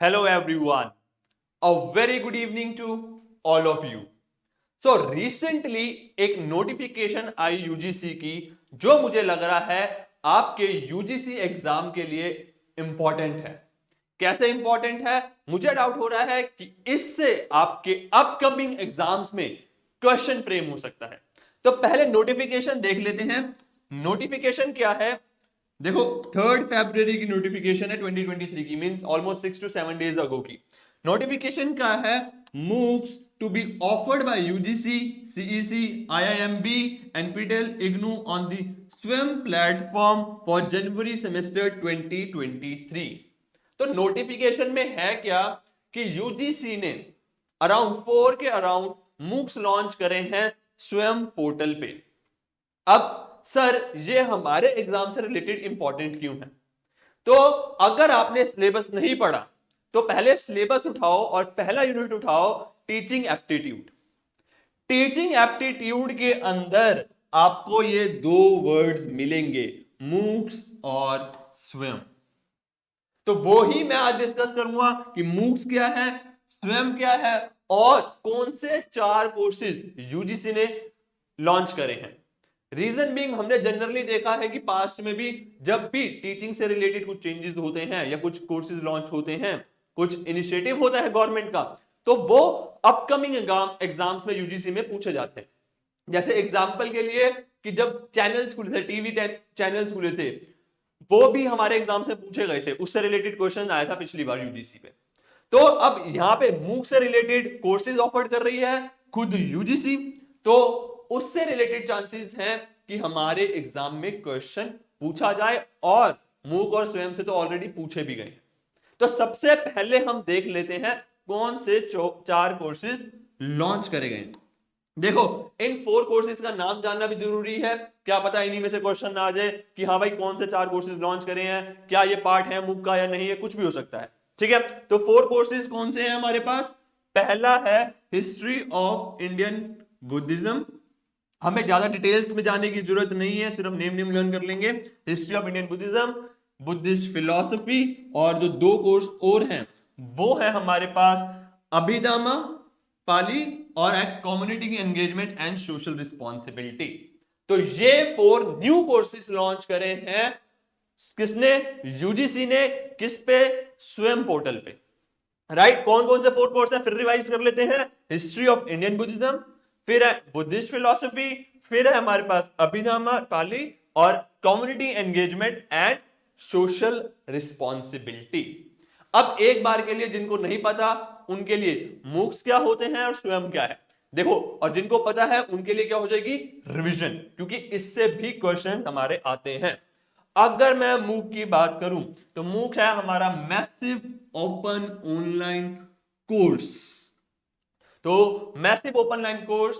Hello everyone. A very good evening to all of you. So recently एक notification आई UGC की जो मुझे लग रहा है आपके यूजीसी एग्जाम के लिए इंपॉर्टेंट है। कैसे इंपॉर्टेंट है? मुझे डाउट हो रहा है कि इससे आपके अपकमिंग एग्जाम्स में क्वेश्चन फ्रेम हो सकता है। तो पहले नोटिफिकेशन देख लेते हैं। नोटिफिकेशन क्या है? देखो 3 फरवरी की नोटिफिकेशन है 2023 की, means almost 6 to 7 days ago की। नोटिफिकेशन क्या है? MOOCs to be offered by UGC, CEC, IIMB, NPTEL, IGNOU on the स्वयं प्लेटफॉर्म फॉर जनवरी सेमेस्टर 2023। तो नोटिफिकेशन में है क्या कि यूजीसी ने अराउंड 4 के अराउंड मूक्स लॉन्च करे हैं स्वयं पोर्टल पे। अब सर ये हमारे एग्जाम से रिलेटेड इंपॉर्टेंट क्यों है? तो अगर आपने सिलेबस नहीं पढ़ा तो पहले सिलेबस उठाओ और पहला यूनिट उठाओ, टीचिंग एप्टीट्यूड। टीचिंग एप्टीट्यूड के अंदर आपको ये दो वर्ड्स मिलेंगे, मूक्स और स्वयं। तो वो ही मैं आज डिस्कस करूंगा कि मूक्स क्या है, स्वयं क्या है और कौन से 4 कोर्सेज यूजीसी ने लॉन्च करे हैं। रीजन बीइंग हमने जनरली देखा है कि पास्ट में भी जब भी टीचिंग से रिलेटेड कुछ चेंजेस होते हैं या कुछ कोर्सेज लॉन्च होते हैं, कुछ इनिशिएटिव होता है गवर्नमेंट का, तो वो अपकमिंग एग्जाम्स में यूजीसी में पूछे जाते हैं। जैसे एग्जाम्पल के लिए कि जब चैनल्स खुले थे, टीवी चैनल्स खुले थे, वो भी हमारे एग्जाम से पूछे गए थे, उससे रिलेटेड क्वेश्चन आया था पिछली बार यूजीसी पे। तो अब यहां पे मूक से रिलेटेड कोर्सेज ऑफर कर रही है खुद यूजीसी, तो उससे रिलेटेड चांसेस हैं कि हमारे एग्जाम में क्वेश्चन पूछा जाए, और मूक और स्वयं से तो ऑलरेडी पूछे भी गए। तो सबसे पहले हम देख लेते हैं कौन से 4 कोर्सेज लॉन्च करे गए। देखो इन 4 कोर्सेज का नाम जानना भी जरूरी है, क्या पता इन्हीं में से क्वेश्चन आ जाए कि हाँ भाई कौन से 4 कोर्सेज लॉन्च करे हैं, क्या ये पार्ट है मूक का या नहीं है, कुछ भी हो सकता है। ठीक है, तो 4 कोर्सेज कौन से हैं हमारे पास? पहला है हिस्ट्री ऑफ इंडियन बुद्धिज्म। हमें ज्यादा डिटेल्स में जाने की जरूरत नहीं है, सिर्फ नेम नेम लर्न कर लेंगे। History of Indian Buddhism, Buddhist philosophy, और जो 2 कोर्स और हैं वो है हमारे पास अभिधामा पाली और कम्युनिटी की एंगेजमेंट एंड सोशल रिस्पॉन्सिबिलिटी। तो ये 4 न्यू कोर्सेज लॉन्च करे हैं किसने? यूजीसी ने। किस पे? स्वयं पोर्टल पे। राइट, कौन कौन से 4 कोर्स हैं फिर रिवाइज कर लेते हैं। हिस्ट्री ऑफ इंडियन बुद्धिज्म, फिर है बुद्धिस्ट फिलॉसफी, फिर है हमारे पास अभिधामा पाली और community engagement and social responsibility. अब एक बार के लिए जिनको नहीं पता उनके लिए मूक्स क्या होते हैं और स्वयं क्या है देखो, और जिनको पता है उनके लिए क्या हो जाएगी? रिवीजन, क्योंकि इससे भी क्वेश्चन हमारे आते हैं। अगर मैं मूक की बात करूं तो मूक है हमारा मैसिव ओपन ऑनलाइन कोर्स। तो मैसिव ओपन लाइन कोर्स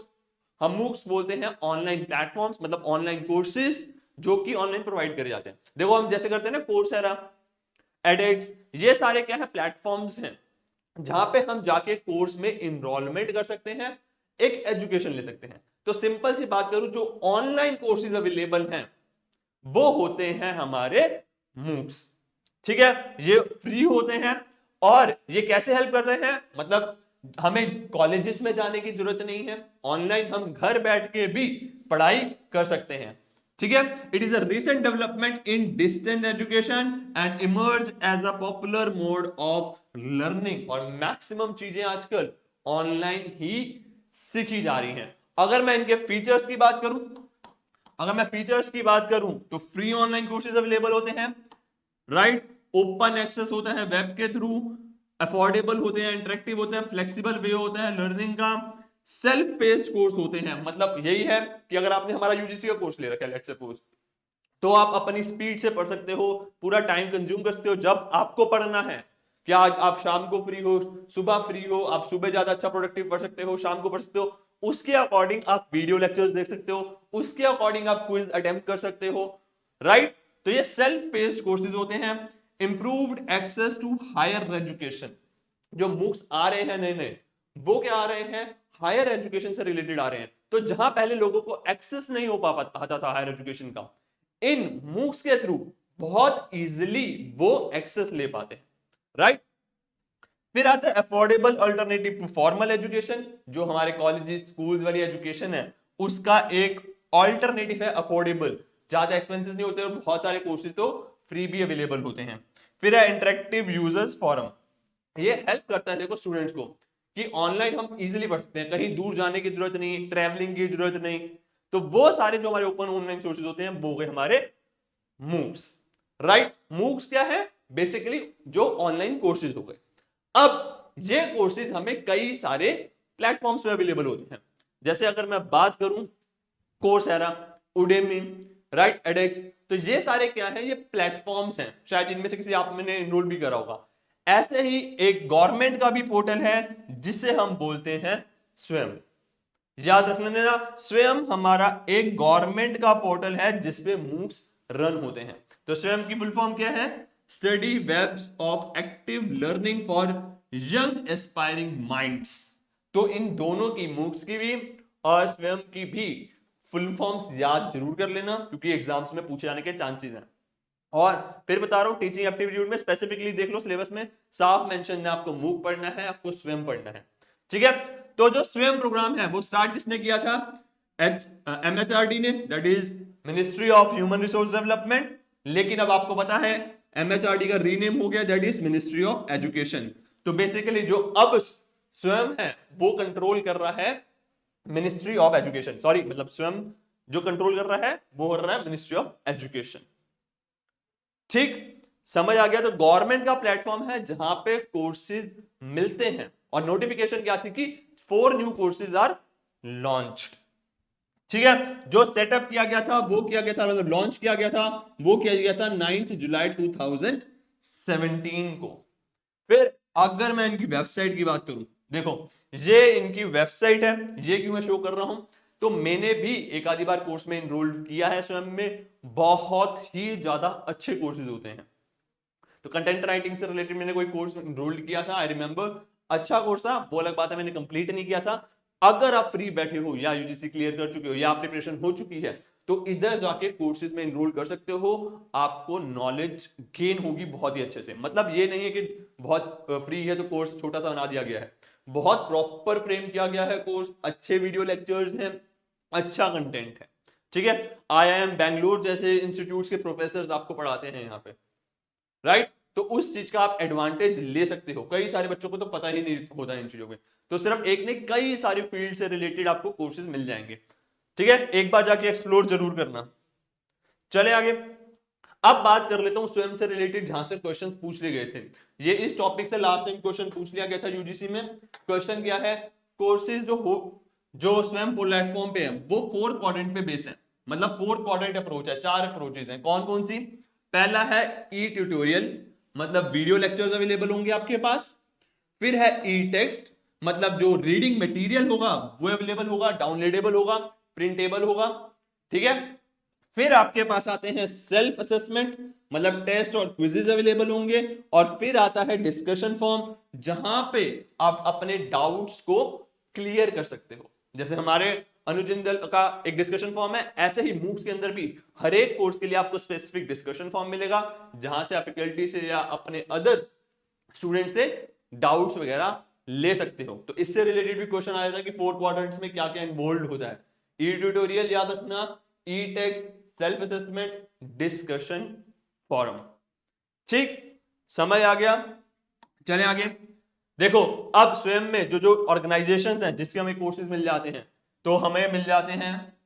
हम मूक्स बोलते हैं ऑनलाइन प्लेटफॉर्म्स, मतलब ऑनलाइन कोर्सेज जो कि ऑनलाइन प्रोवाइड करे जाते हैं। देखो हम जैसे करते हैं ना कोर्सेरा, एडेक्स, ये सारे क्या है? प्लेटफॉर्म्स हैं जहां पे हम जाके कोर्स में इनरोलमेंट कर सकते हैं, एक एजुकेशन ले सकते हैं। तो सिंपल सी बात करूं, जो ऑनलाइन कोर्सेज अवेलेबल हैं वो होते हैं हमारे मूक्स। ठीक है, ये फ्री होते हैं और ये कैसे हेल्प करते हैं? मतलब हमें कॉलेजेस में जाने की जरूरत नहीं है, ऑनलाइन हम घर बैठ के भी पढ़ाई कर सकते हैं। ठीक है, it is a recent development in distance education and emerge as a popular mode of learning. और मैक्सिमम चीजें आजकल ऑनलाइन ही सीखी जा रही हैं। अगर मैं इनके फीचर्स की बात करूं, तो फ्री ऑनलाइन कोर्सेज अवेलेबल होते हैं, राइट, ओपन एक्सेस होता है वेब के थ्रू, अफोर्डेबल होते हैं, इंटरेक्टिव होते हैं, फ्लेक्सिबल वे होता है लर्निंग का, सेल्फ पेस्ड कोर्स होते हैं। मतलब यही है कि अगर आपने हमारा यूजीसी का कोर्स ले रखा है लेट्स सपोज, तो आप अपनी स्पीड से पढ़ सकते हो, पूरा टाइम कंज्यूम कर सकते हो जब आपको पढ़ना है। क्या आज आप शाम को फ्री हो, सुबह फ्री हो, आप सुबह ज्यादा अच्छा प्रोडक्टिव पढ़ सकते हो, शाम को पढ़ सकते हो, उसके अकॉर्डिंग आप वीडियो लेक्चर्स देख सकते हो, उसके अकॉर्डिंग आप क्विज अटेम्प्ट कर सकते हो, राइट। तो ये सेल्फ पेस्ड कोर्सेज होते हैं। Improved access to higher education, जो मूक्स आ रहे हैं नए नए, वो क्या आ रहे हैं? हायर एजुकेशन से रिलेटेड आ रहे हैं। तो जहां पहले लोगों को एक्सेस नहीं हो पाता था हायर एजुकेशन का, इन मूक्स के थ्रू बहुत इजीली वो एक्सेस ले पाते हैं, राइट। फिर आता है affordable alternative to formal education, जो हमारे कॉलेज स्कूल्स वाली एजुकेशन है उसका एक ऑल्टरनेटिव है अफोर्डेबल, ज्यादा एक्सपेंसिव नहीं होते और बहुत सारे कोर्सेज तो फ्री भी अवेलेबल होते हैं। फिर है इंटरेक्टिव यूजर्स फोरम, ये हेल्प करता है देखो स्टूडेंट्स को कि ऑनलाइन हम इजीली पढ़ सकते हैं, कहीं दूर जाने की जरूरत नहीं, ट्रैवलिंग की जरूरत नहीं। तो वो सारे जो हमारे ओपन ऑनलाइन सोर्सेज होते हैं वो गए हमारे मूक्स, राइट। मूक्स क्या है? बेसिकली जो ऑनलाइन कोर्सेज हो गए। अब ये कोर्सेज हमें कई सारे प्लेटफॉर्म्स पे अवेलेबल होते हैं। जैसे अगर मैं बात करूं कोर्सेरा, उडेमी, राइट, एडेक्स, तो ये सारे क्या है? ये प्लेटफॉर्म्स हैं, शायद इनमें से किसी आप मैंने इनरोल भी करा होगा। ऐसे ही एक गवर्नमेंट का भी पोर्टल है जिसे हम बोलते हैं स्वयं। याद रख लेना, स्वयं हमारा एक गवर्नमेंट का पोर्टल है जिसपे मूक्स रन होते हैं। तो स्वयं की फुल फॉर्म क्या है? Study webs of active learning for young aspiring minds. तो इन दोनों की, मूक्स की भी और स्वयं की भी फुल फॉर्म्स याद जरूर कर लेना, क्योंकि एग्जाम्स में पूछे जाने के चांसेस हैं। और फिर बता रहा हूं टीचिंग एप्टीट्यूड में स्पेसिफिकली देख लो, सिलेबस में साफ मेंशन है आपको मूक पढ़ना है, आपको स्वयं पढ़ना है, ठीक है। तो जो स्वयं प्रोग्राम है वो स्टार्ट किसने किया था? MHRD ने, that is ministry of human resource development. लेकिन अब आपको पता है MHRD का रीनेम हो गया, that is ministry of education. तो बेसिकली जो अब स्वयं है वो कंट्रोल कर रहा है मिनिस्ट्री ऑफ एजुकेशन, सॉरी मतलब स्वयं जो कंट्रोल कर रहा है वो हो रहा है मिनिस्ट्री ऑफ एजुकेशन, ठीक। समझ आ गया? तो गवर्नमेंट का प्लेटफॉर्म है जहां पे कोर्सेज मिलते हैं, और नोटिफिकेशन क्या थी कि 4 न्यू कोर्सेज आर लॉन्च्ड, ठीक है। जो सेटअप किया गया था वो किया गया था, मतलब लॉन्च किया गया था वो किया गया था 9 जुलाई 2017 को। फिर अगर मैं इनकी वेबसाइट की बात करूं, देखो ये इनकी वेबसाइट है, ये क्यों मैं शो कर रहा हूं? तो मैंने भी एक आधी बार कोर्स में इनरोल किया है स्वयं में, बहुत ही ज्यादा अच्छे कोर्सेज होते हैं। तो कंटेंट राइटिंग से रिलेटेड मैंने कोई कोर्स इनरोल किया था, आई रिमेंबर, अच्छा कोर्स था, वो अलग बात है मैंने कंप्लीट नहीं किया था। अगर आप फ्री बैठे हो या यूजीसी क्लियर कर चुके हो या प्रिपरेशन हो चुकी है, तो इधर जाके कोर्सेज में इनरोल कर सकते हो, आपको नॉलेज गेन होगी बहुत ही अच्छे से। मतलब ये नहीं है कि बहुत फ्री है तो कोर्स छोटा सा बना दिया गया है, बहुत प्रॉपर फ्रेम किया गया है कोर्स, अच्छे वीडियो लेक्चर्स हैं, अच्छा कंटेंट है, ठीक है। IIM बैंगलोर जैसे इंस्टीट्यूट्स के प्रोफेसर आपको पढ़ाते हैं यहाँ पे, राइट। तो उस चीज का आप एडवांटेज ले सकते हो, कई सारे बच्चों को तो पता ही नहीं होता इन चीजों में। तो सिर्फ एक नहीं, कई सारे फील्ड से रिलेटेड आपको कोर्सेज मिल जाएंगे, ठीक है। एक बार जाके एक्सप्लोर जरूर करना। चले आगे, अब बात कर लेता हूं स्वयं से रिलेटेड जहां से क्वेश्चंस पूछ लिए गए थे। ये इस टॉपिक से लास्ट टाइम क्वेश्चन पूछ लिया गया था यूजीसी में। क्वेश्चन क्या है? कोर्सेज जो स्वयं प्लेटफॉर्म पे है वो 4 क्वाड्रेंट पे बेस्ड है, मतलब 4 क्वाड्रेंट अप्रोच है, 4 अप्रोचेज हैं। कौन कौन सी? पहला है ई ट्यूटोरियल, मतलब वीडियो लेक्चर्स अवेलेबल होंगे आपके पास। फिर है ई टेक्स्ट, मतलब जो रीडिंग मटेरियल होगा वो अवेलेबल होगा, डाउनलोडेबल होगा, प्रिंटेबल होगा, ठीक है। फिर आपके पास आते हैं सेल्फ असेसमेंट, मतलब टेस्ट और क्विजेज अवेलेबल होंगे। और फिर आता है डिस्कशन फॉर्म, जहां पे आप अपने डाउट्स को क्लियर कर सकते हो। जैसे हमारे अनुजिंदल का एक डिस्कशन फॉर्म है, ऐसे ही मूक्स के अंदर भी हर एक कोर्स के लिए आपको स्पेसिफिक डिस्कशन फॉर्म मिलेगा, जहां से आप फैकल्टी से या अपने अदर स्टूडेंट से डाउट्स वगैरह ले सकते हो। तो इससे रिलेटेड भी क्वेश्चन आया था कि 4 क्वाड्रेंट्स में क्या क्या इन्वॉल्व होता है। ई ट्यूटोरियल याद रखना, e text, self assessment, discussion forum, ठीक। समझ आ गया? चले आगे, देखो अब स्वयं में जो जो ऑर्गेनाइजेशंस हैं जिसके हमें कोर्सेज मिल जाते हैं, तो हमें मिल जाते हैं,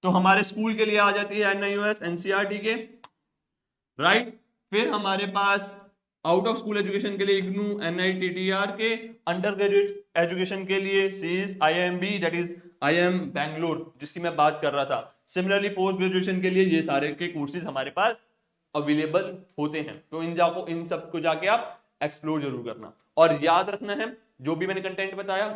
तो हमारे स्कूल के लिए आ जाती है NIOS NCERT के, राइट। फिर हमारे पास आउट ऑफ स्कूल एजुकेशन के लिए इग्नू NITTR के, अंडर ग्रेजुएट एजुकेशन के लिए CEC IIMB, that is IIM Bangalore जिसकी मैं बात कर रहा था। सिमिलरली पोस्ट ग्रेजुएशन के लिए ये सारे के कोर्सेज हमारे पास अवेलेबल होते हैं। तो इन सबको जाके आप एक्सप्लोर जरूर करना, और याद रखना है जो भी मैंने कंटेंट बताया,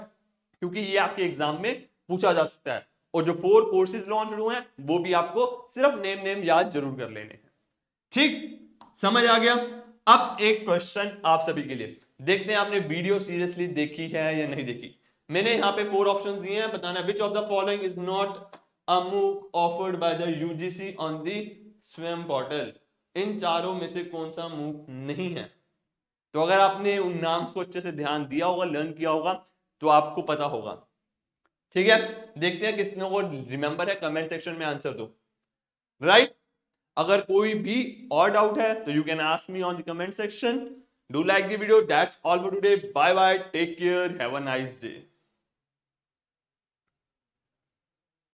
क्योंकि ये आपके एग्जाम में पूछा जा सकता है। और जो 4 कोर्सेज लॉन्च हुए हैं वो भी आपको सिर्फ नेम याद जरूर कर लेने हैं, ठीक। समझ आ गया? अब एक क्वेश्चन आप सभी के लिए, देखते हैं आपने वीडियो सीरियसली देखी है या नहीं देखी। मैंने यहां पे 4 ऑप्शंस दिए हैं, बताना which of the following is not a MOOC offered by the UGC on the Swayam portal. इन चारों में से कौन सा मूक नहीं है? तो अगर आपने उन नाम्स को अच्छे से ध्यान दिया होगा, लर्न किया होगा, तो आपको पता होगा। ठीक है, देखते हैं कितनों को रिमेंबर है, कमेंट सेक्शन में आंसर दो। राइट, अगर कोई भी और डाउट है तो you can ask me on the comment section. Do like the video. That's all for today. Bye bye, take care, have a nice day.